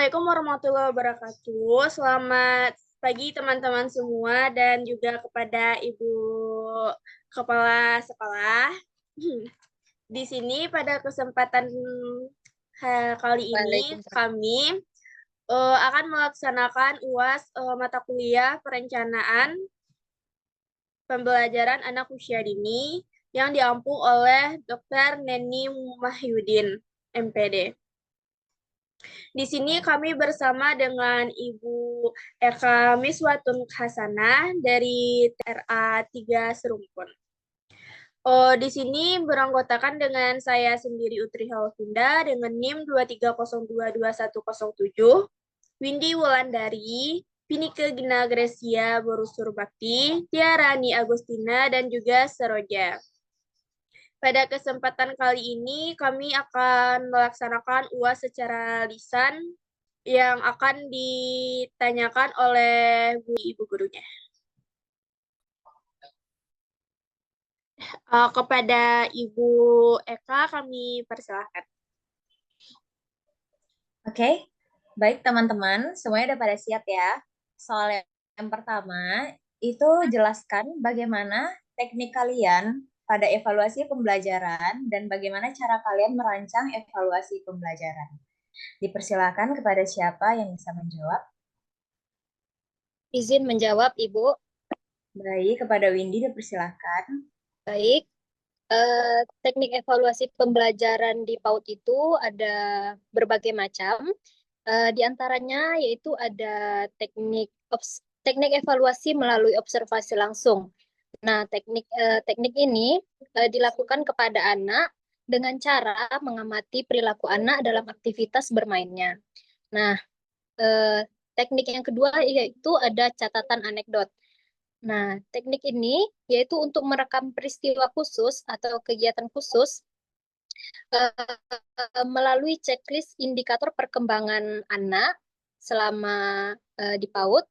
Assalamualaikum warahmatullahi wabarakatuh. Selamat pagi teman-teman semua dan juga kepada Ibu Kepala Sekolah. Di sini pada kesempatan kali ini Waalaikumsalam. kami akan melaksanakan UAS mata kuliah perencanaan pembelajaran anak usia dini yang diampu oleh Dr. Neni Mahyudin, MPD. Di sini kami bersama dengan Ibu Eka Miswatun Hasanah dari TRA 3 Serumpun. Di sini beranggotakan dengan saya sendiri Utri Halvinda dengan NIM 230222107, Windy Wulandari, Pinike Gina Gracia Borusur Bakti, Tiarani Agustina, dan juga Seroja. Pada kesempatan kali ini kami akan melaksanakan UAS secara lisan yang akan ditanyakan oleh ibu gurunya. Kepada Ibu Eka kami persilahkan. Oke, baik teman-teman, semuanya udah pada siap ya. Soal yang pertama, itu jelaskan bagaimana teknik kalian pada evaluasi pembelajaran dan bagaimana cara kalian merancang evaluasi pembelajaran. Dipersilakan kepada siapa yang bisa menjawab. Izin menjawab, Ibu. Baik, kepada Windy dipersilakan. Baik. Teknik evaluasi pembelajaran di PAUD itu ada berbagai macam. Di antaranya yaitu ada teknik evaluasi melalui observasi langsung. Nah, teknik ini dilakukan kepada anak dengan cara mengamati perilaku anak dalam aktivitas bermainnya. Nah, teknik yang kedua yaitu ada catatan anekdot. Nah, teknik ini yaitu untuk merekam peristiwa khusus atau kegiatan khusus melalui checklist indikator perkembangan anak selama di PAUD.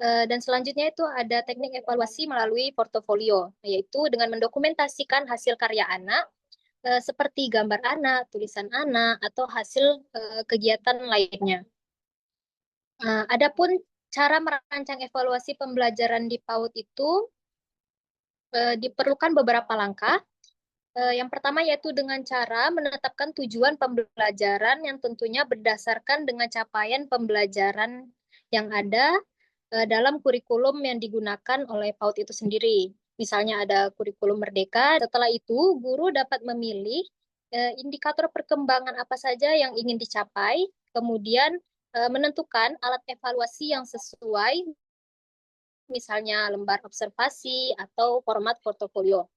Dan selanjutnya itu ada teknik evaluasi melalui portofolio, yaitu dengan mendokumentasikan hasil karya anak seperti gambar anak, tulisan anak, atau hasil kegiatan lainnya. Adapun cara merancang evaluasi pembelajaran di PAUD itu diperlukan beberapa langkah. Yang pertama yaitu dengan cara menetapkan tujuan pembelajaran yang tentunya berdasarkan dengan capaian pembelajaran yang ada dalam kurikulum yang digunakan oleh PAUD itu sendiri. Misalnya ada kurikulum merdeka, setelah itu guru dapat memilih indikator perkembangan apa saja yang ingin dicapai, kemudian menentukan alat evaluasi yang sesuai, misalnya lembar observasi atau format portofolio.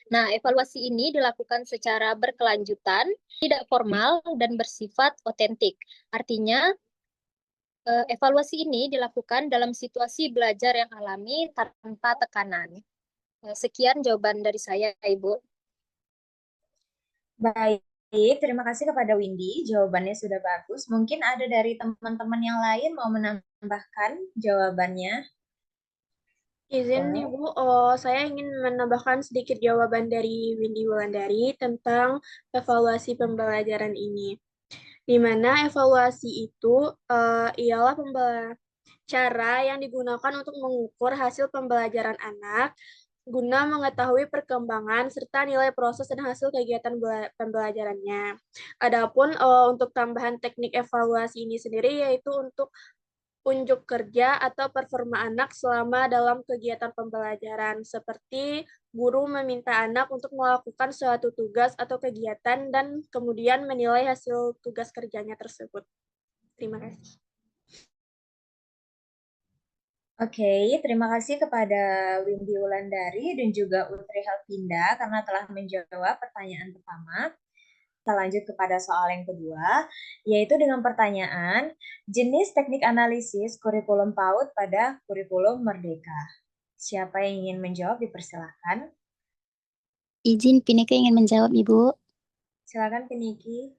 Nah, evaluasi ini dilakukan secara berkelanjutan, tidak formal, dan bersifat otentik. Artinya, evaluasi ini dilakukan dalam situasi belajar yang alami tanpa tekanan. Sekian jawaban dari saya, Ibu. Baik, terima kasih kepada Windy. Jawabannya sudah bagus. Mungkin ada dari teman-teman yang lain mau menambahkan jawabannya. Izin Ibu, saya ingin menambahkan sedikit jawaban dari Windy Wulandari tentang evaluasi pembelajaran ini. Di mana evaluasi itu ialah cara yang digunakan untuk mengukur hasil pembelajaran anak guna mengetahui perkembangan serta nilai proses dan hasil kegiatan pembelajarannya. Adapun untuk tambahan teknik evaluasi ini sendiri yaitu untuk unjuk kerja atau performa anak selama dalam kegiatan pembelajaran, seperti guru meminta anak untuk melakukan suatu tugas atau kegiatan dan kemudian menilai hasil tugas kerjanya tersebut. Terima kasih. Oke, terima kasih kepada Windy Wulandari dan juga Utri Helvinda karena telah menjawab pertanyaan pertama. Kita lanjut kepada soal yang kedua, yaitu dengan pertanyaan jenis teknik analisis kurikulum PAUD pada kurikulum Merdeka. Siapa yang ingin menjawab dipersilakan. Izin Pinike ingin menjawab, Ibu. Silakan Piniki.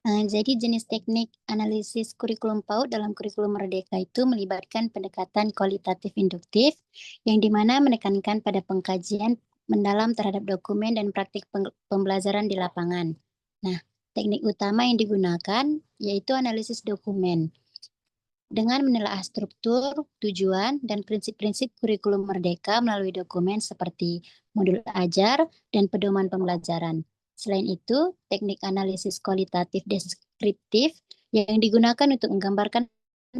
Jadi jenis teknik analisis kurikulum PAUD dalam kurikulum Merdeka itu melibatkan pendekatan kualitatif induktif yang dimana menekankan pada pengkajian mendalam terhadap dokumen dan praktik pembelajaran di lapangan. Nah, Teknik utama yang digunakan yaitu analisis dokumen. Dengan menelaah struktur, tujuan, dan prinsip-prinsip kurikulum Merdeka melalui dokumen seperti modul ajar dan pedoman pembelajaran. Selain itu, teknik analisis kualitatif deskriptif yang digunakan untuk menggambarkan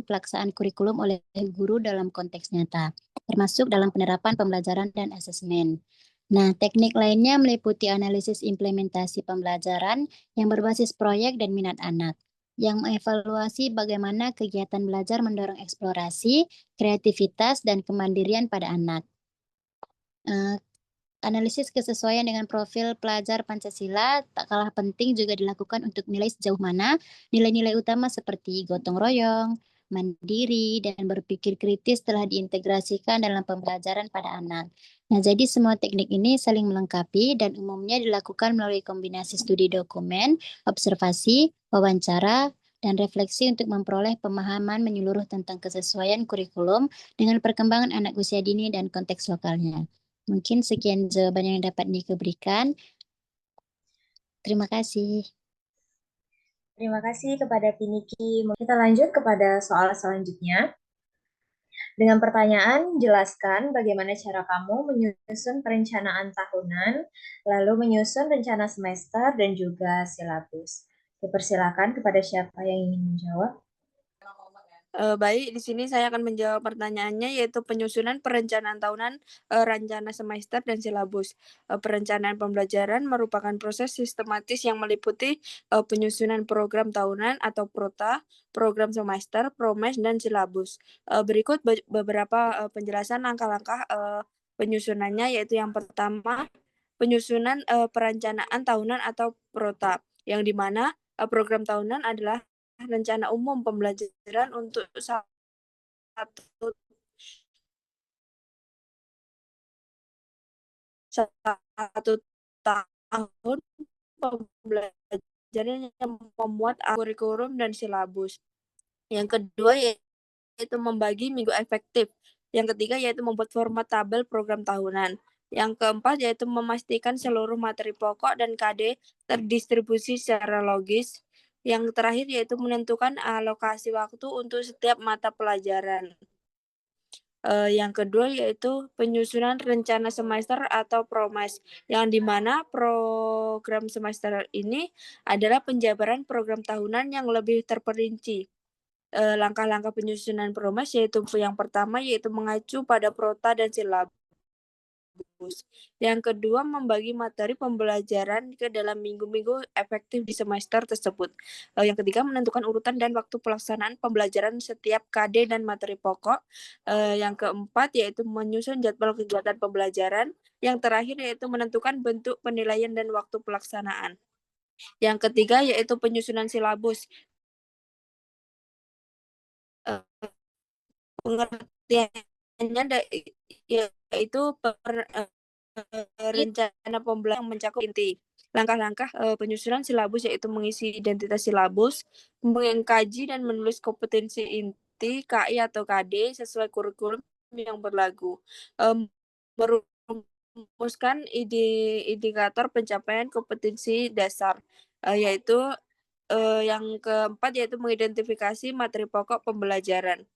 pelaksanaan kurikulum oleh guru dalam konteks nyata, termasuk dalam penerapan pembelajaran dan asesmen. Nah, teknik lainnya meliputi analisis implementasi pembelajaran yang berbasis proyek dan minat anak, yang mengevaluasi bagaimana kegiatan belajar mendorong eksplorasi, kreativitas, dan kemandirian pada anak. Analisis kesesuaian dengan profil pelajar Pancasila tak kalah penting juga dilakukan untuk nilai sejauh mana nilai-nilai utama seperti gotong royong, mandiri, dan berpikir kritis telah diintegrasikan dalam pembelajaran pada anak. Nah, jadi semua teknik ini saling melengkapi dan umumnya dilakukan melalui kombinasi studi dokumen, observasi, wawancara, dan refleksi untuk memperoleh pemahaman menyeluruh tentang kesesuaian kurikulum dengan perkembangan anak usia dini dan konteks lokalnya. Mungkin sekian jawaban yang dapat Nike berikan. Terima kasih. Terima kasih kepada Piniki. Kita lanjut kepada soal selanjutnya. Dengan pertanyaan, jelaskan bagaimana cara kamu menyusun perencanaan tahunan, lalu menyusun rencana semester dan juga silabus. Dipersilakan kepada siapa yang ingin menjawab. Baik, di sini saya akan menjawab pertanyaannya, yaitu penyusunan perencanaan tahunan, rencana semester, dan silabus. Perencanaan pembelajaran merupakan proses sistematis yang meliputi penyusunan program tahunan atau prota, program semester, promes, dan silabus. Berikut beberapa penjelasan langkah-langkah penyusunannya, yaitu yang pertama, penyusunan perencanaan tahunan atau prota, yang dimana program tahunan adalah rencana umum pembelajaran untuk satu tahun pembelajaran yang memuat kurikulum dan silabus. Yang kedua yaitu membagi minggu efektif. Yang ketiga yaitu membuat format tabel program tahunan. Yang keempat yaitu memastikan seluruh materi pokok dan KD terdistribusi secara logis. Yang terakhir yaitu menentukan alokasi waktu untuk setiap mata pelajaran. Yang kedua yaitu penyusunan rencana semester atau promes, yang dimana program semester ini adalah penjabaran program tahunan yang lebih terperinci. Langkah-langkah penyusunan promes yaitu yang pertama yaitu mengacu pada prota dan silabus. Yang kedua, membagi materi pembelajaran ke dalam minggu-minggu efektif di semester tersebut. Yang ketiga, menentukan urutan dan waktu pelaksanaan pembelajaran setiap KD dan materi pokok. Yang keempat, yaitu menyusun jadwal kegiatan pembelajaran. Yang terakhir, yaitu menentukan bentuk penilaian dan waktu pelaksanaan. Yang ketiga, yaitu penyusunan silabus. Pengertiannya yaitu rencana pembelajaran yang mencakup inti. Langkah-langkah penyusunan silabus yaitu mengisi identitas silabus, mengkaji dan menulis kompetensi inti KI atau KD sesuai kurikulum yang berlaku, merumuskan indikator pencapaian kompetensi dasar, yaitu yang keempat yaitu mengidentifikasi materi pokok pembelajaran.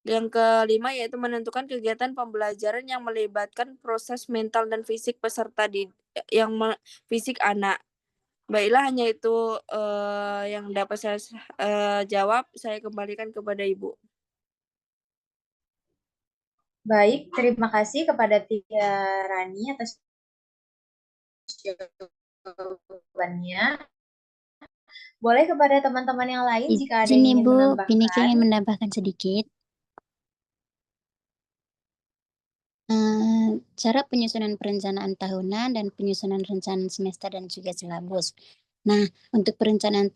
Yang kelima yaitu menentukan kegiatan pembelajaran yang melibatkan proses mental dan fisik peserta fisik anak. Baiklah, hanya itu yang dapat saya jawab. Saya kembalikan kepada Ibu. Baik, terima kasih kepada Tia Rani atas jawabannya. Boleh kepada teman-teman yang lain jika ada yang ingin menambahkan. Piniki ingin menambahkan sedikit. Cara penyusunan perencanaan tahunan dan penyusunan rencana semester dan juga silabus. Nah, untuk perencanaan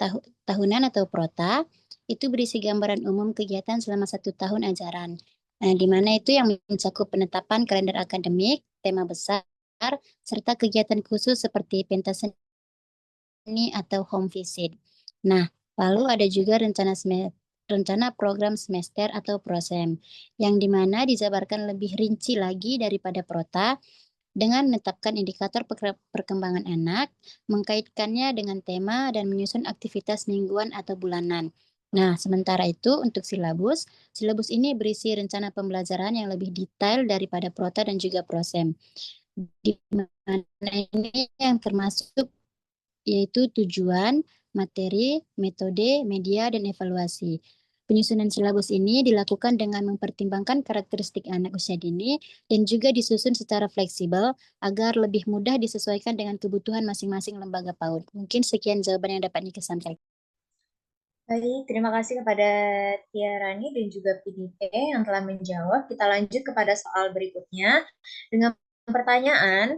tahunan atau prota, itu berisi gambaran umum kegiatan selama 1 tahun ajaran. Di mana itu yang mencakup penetapan kalender akademik, tema besar, serta kegiatan khusus seperti pentas seni atau home visit. Nah, lalu ada juga rencana program semester atau prosem, yang dimana dijabarkan lebih rinci lagi daripada prota, dengan menetapkan indikator perkembangan anak, mengkaitkannya dengan tema, dan menyusun aktivitas mingguan atau bulanan. Nah, sementara itu untuk silabus ini berisi rencana pembelajaran yang lebih detail daripada Prota dan juga Prosem. Di mana ini yang termasuk yaitu tujuan, materi, metode, media, dan evaluasi. Penyusunan silabus ini dilakukan dengan mempertimbangkan karakteristik anak usia dini dan juga disusun secara fleksibel agar lebih mudah disesuaikan dengan kebutuhan masing-masing lembaga PAUD. Mungkin sekian jawaban yang dapat Nika sampaikan. Baik, terima kasih kepada Tiarani dan juga PDP yang telah menjawab. Kita lanjut kepada soal berikutnya dengan pertanyaan,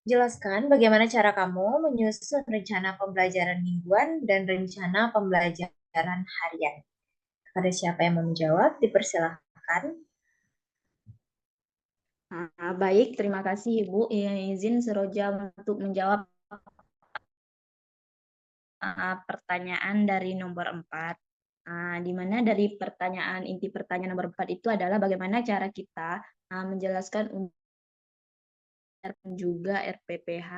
jelaskan bagaimana cara kamu menyusun rencana pembelajaran mingguan dan rencana pembelajaran harian. Kepada siapa yang mau menjawab, dipersilahkan. Baik, terima kasih Ibu. Izin Seroja untuk menjawab pertanyaan dari nomor 4. Di mana dari inti pertanyaan nomor 4 itu adalah bagaimana cara kita menjelaskan juga RPPH.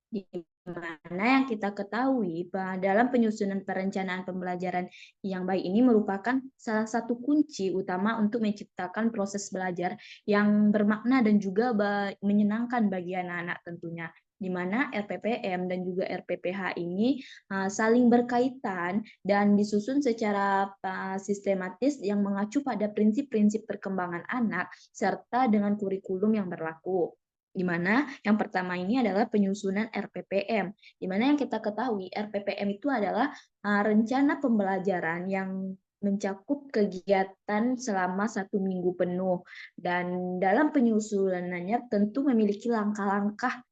Di mana yang kita ketahui dalam penyusunan perencanaan pembelajaran yang baik ini merupakan salah satu kunci utama untuk menciptakan proses belajar yang bermakna dan juga menyenangkan bagi anak-anak tentunya, di mana RPPM dan juga RPPH ini saling berkaitan dan disusun secara sistematis yang mengacu pada prinsip-prinsip perkembangan anak serta dengan kurikulum yang berlaku. Di mana yang pertama ini adalah penyusunan RPPM, di mana yang kita ketahui RPPM itu adalah rencana pembelajaran yang mencakup kegiatan selama 1 minggu penuh, dan dalam penyusunannya tentu memiliki langkah-langkah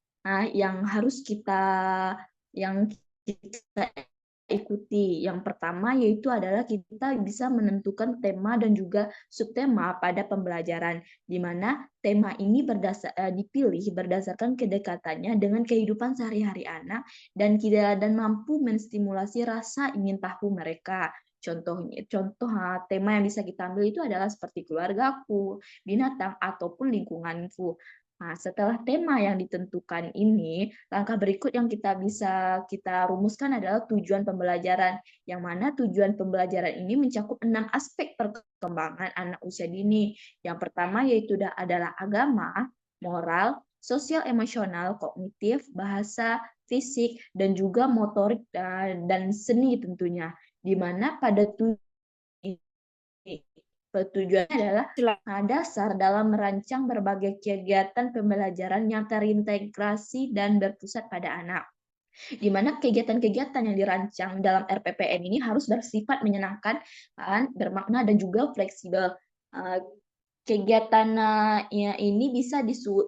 yang harus kita ikuti. Yang pertama yaitu adalah kita bisa menentukan tema dan juga subtema pada pembelajaran, di mana tema ini dipilih berdasarkan kedekatannya dengan kehidupan sehari-hari anak dan mampu menstimulasi rasa ingin tahu mereka. Contoh tema yang bisa kita ambil itu adalah seperti keluargaku, binatang, ataupun lingkunganku. Nah, setelah tema yang ditentukan ini, langkah berikut yang kita rumuskan adalah tujuan pembelajaran, yang mana tujuan pembelajaran ini mencakup 6 aspek perkembangan anak usia dini. Yang pertama yaitu adalah agama, moral, sosial emosional, kognitif, bahasa, fisik, dan juga motorik dan seni tentunya. Di mana pada tujuannya adalah dasar dalam merancang berbagai kegiatan pembelajaran yang terintegrasi dan berpusat pada anak. Di mana kegiatan-kegiatan yang dirancang dalam RPPM ini harus bersifat menyenangkan, bermakna, dan juga fleksibel. Kegiatan ini bisa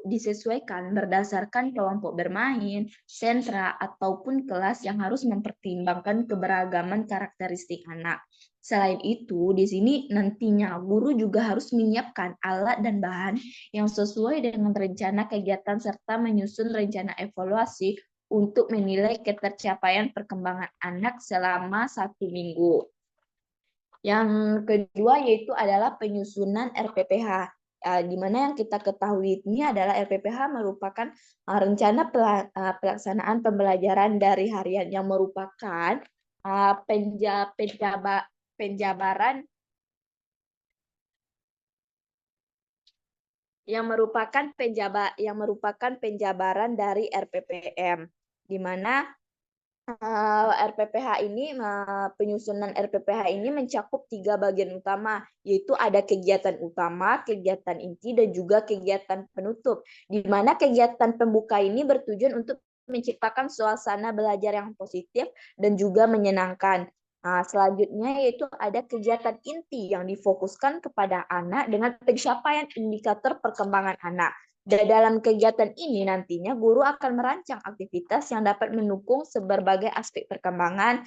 disesuaikan berdasarkan kelompok bermain, sentra, ataupun kelas yang harus mempertimbangkan keberagaman karakteristik anak. Selain itu, di sini nantinya guru juga harus menyiapkan alat dan bahan yang sesuai dengan rencana kegiatan serta menyusun rencana evaluasi untuk menilai ketercapaian perkembangan anak selama 1 minggu. Yang kedua yaitu adalah penyusunan RPPH, di mana yang kita ketahui ini adalah RPPH merupakan rencana pelaksanaan pembelajaran dari harian yang merupakan penjabaran penjabaran dari RPPM, di mana penyusunan RPPH ini mencakup 3 bagian utama, yaitu ada kegiatan utama, kegiatan inti, dan juga kegiatan penutup. Di mana kegiatan pembuka ini bertujuan untuk menciptakan suasana belajar yang positif dan juga menyenangkan. Selanjutnya yaitu ada kegiatan inti yang difokuskan kepada anak dengan pencapaian indikator perkembangan anak. Dan dalam kegiatan ini nantinya guru akan merancang aktivitas yang dapat mendukung berbagai aspek perkembangan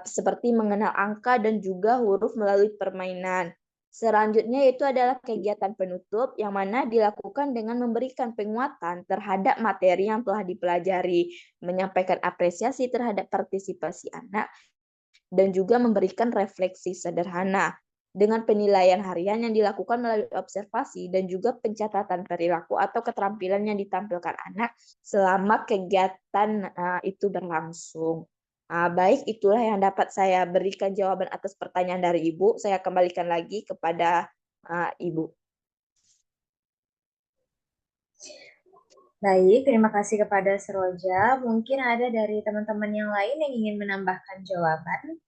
seperti mengenal angka dan juga huruf melalui permainan. Selanjutnya itu adalah kegiatan penutup yang mana dilakukan dengan memberikan penguatan terhadap materi yang telah dipelajari, menyampaikan apresiasi terhadap partisipasi anak, dan juga memberikan refleksi sederhana. dengan penilaian harian yang dilakukan melalui observasi dan juga pencatatan perilaku atau keterampilan yang ditampilkan anak selama kegiatan itu berlangsung. Baik, itulah yang dapat saya berikan jawaban atas pertanyaan dari Ibu. Saya kembalikan lagi kepada Ibu. Baik, terima kasih kepada Seroja. Mungkin ada dari teman-teman yang lain yang ingin menambahkan jawaban?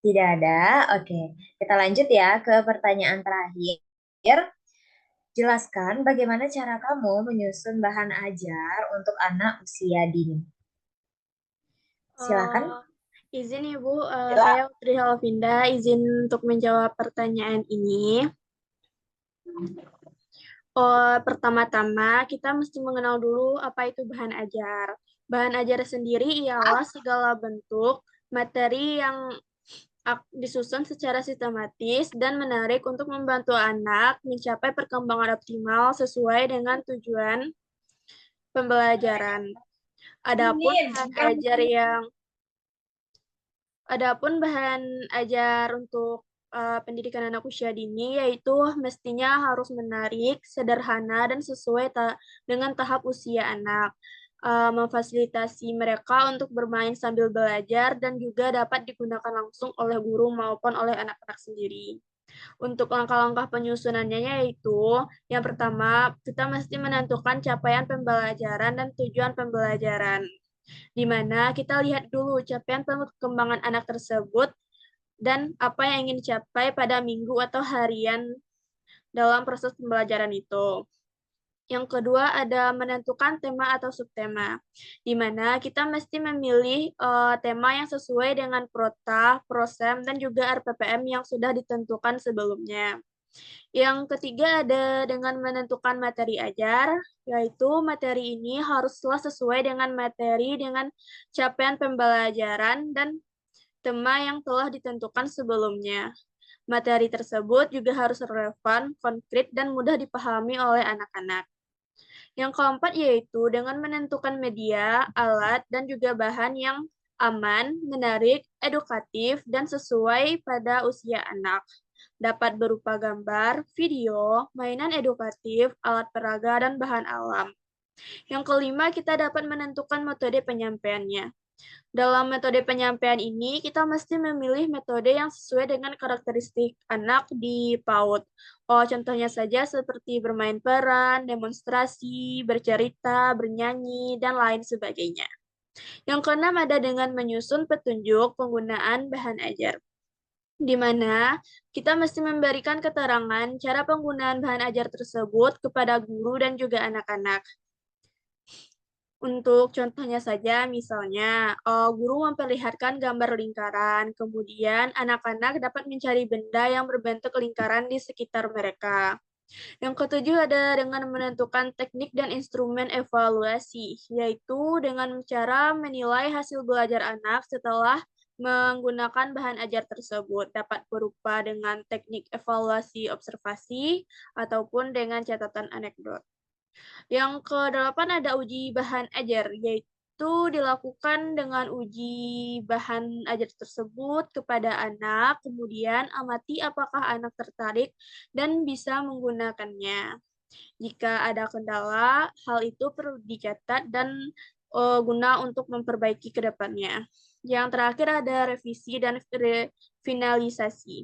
Tidak ada. Oke, kita lanjut ya ke pertanyaan terakhir. Jelaskan bagaimana cara kamu menyusun bahan ajar untuk anak usia dini. Silakan. Izin Ibu, saya Putri Halvinda, izin untuk menjawab pertanyaan ini. Pertama-tama kita mesti mengenal dulu apa itu bahan ajar. Bahan ajar sendiri ialah segala bentuk materi yang disusun secara sistematis dan menarik untuk membantu anak mencapai perkembangan optimal sesuai dengan tujuan pembelajaran. Adapun bahan ajar untuk pendidikan anak usia dini yaitu mestinya harus menarik, sederhana, dan sesuai dengan tahap usia anak. Memfasilitasi mereka untuk bermain sambil belajar dan juga dapat digunakan langsung oleh guru maupun oleh anak-anak sendiri. Untuk langkah-langkah penyusunannya yaitu, yang pertama, kita mesti menentukan capaian pembelajaran dan tujuan pembelajaran, di mana kita lihat dulu capaian perkembangan anak tersebut dan apa yang ingin dicapai pada minggu atau harian dalam proses pembelajaran itu. Yang kedua ada menentukan tema atau subtema, di mana kita mesti memilih tema yang sesuai dengan prota, prosem, dan juga RPPM yang sudah ditentukan sebelumnya. Yang ketiga ada dengan menentukan materi ajar, yaitu materi ini haruslah sesuai dengan materi dengan capaian pembelajaran dan tema yang telah ditentukan sebelumnya. Materi tersebut juga harus relevan, konkret, dan mudah dipahami oleh anak-anak. Yang keempat yaitu dengan menentukan media, alat, dan juga bahan yang aman, menarik, edukatif, dan sesuai pada usia anak. Dapat berupa gambar, video, mainan edukatif, alat peraga, dan bahan alam. Yang kelima, kita dapat menentukan metode penyampaiannya. Dalam metode penyampaian ini, kita mesti memilih metode yang sesuai dengan karakteristik anak di PAUD. Contohnya saja seperti bermain peran, demonstrasi, bercerita, bernyanyi, dan lain sebagainya. Yang keenam ada dengan menyusun petunjuk penggunaan bahan ajar, di mana kita mesti memberikan keterangan cara penggunaan bahan ajar tersebut kepada guru dan juga anak-anak. Untuk contohnya saja, misalnya guru memperlihatkan gambar lingkaran, kemudian anak-anak dapat mencari benda yang berbentuk lingkaran di sekitar mereka. Yang ketujuh ada dengan menentukan teknik dan instrumen evaluasi, yaitu dengan cara menilai hasil belajar anak setelah menggunakan bahan ajar tersebut, dapat berupa dengan teknik evaluasi observasi ataupun dengan catatan anekdot. Yang kedelapan ada uji bahan ajar, yaitu dilakukan dengan uji bahan ajar tersebut kepada anak, kemudian amati apakah anak tertarik dan bisa menggunakannya. Jika ada kendala, hal itu perlu dicatat dan guna untuk memperbaiki ke depannya. Yang terakhir ada revisi dan finalisasi.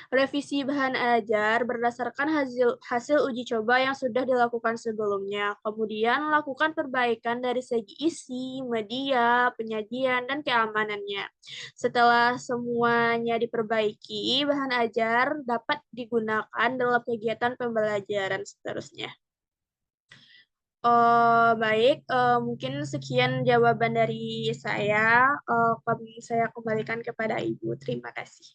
Revisi bahan ajar berdasarkan hasil uji coba yang sudah dilakukan sebelumnya. Kemudian lakukan perbaikan dari segi isi, media, penyajian, dan keamanannya. Setelah semuanya diperbaiki, bahan ajar dapat digunakan dalam kegiatan pembelajaran seterusnya. Baik, mungkin sekian jawaban dari saya. Saya kembalikan kepada Ibu. Terima kasih.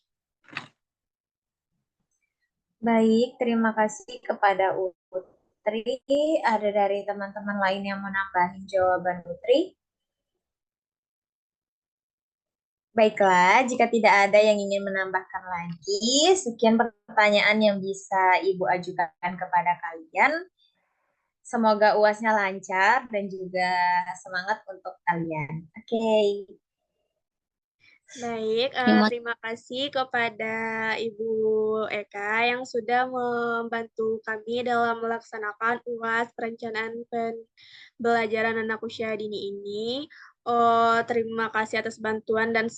Baik, terima kasih kepada Utri. Ada dari teman-teman lain yang menambahin jawaban Utri? Baiklah, jika tidak ada yang ingin menambahkan lagi, sekian pertanyaan yang bisa Ibu ajukan kepada kalian. Semoga UASnya lancar dan juga semangat untuk kalian. Oke. Baik, terima kasih kepada Ibu Eka yang sudah membantu kami dalam melaksanakan UAS perencanaan pembelajaran anak usia dini ini. Terima kasih atas bantuan dan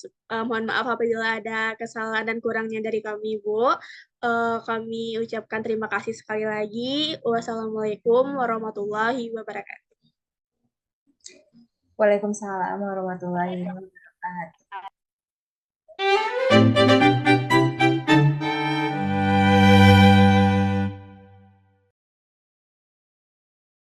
mohon maaf apabila ada kesalahan dan kurangnya dari kami, Bu. Kami ucapkan terima kasih sekali lagi. Wassalamualaikum warahmatullahi wabarakatuh. Waalaikumsalam warahmatullahi wabarakatuh.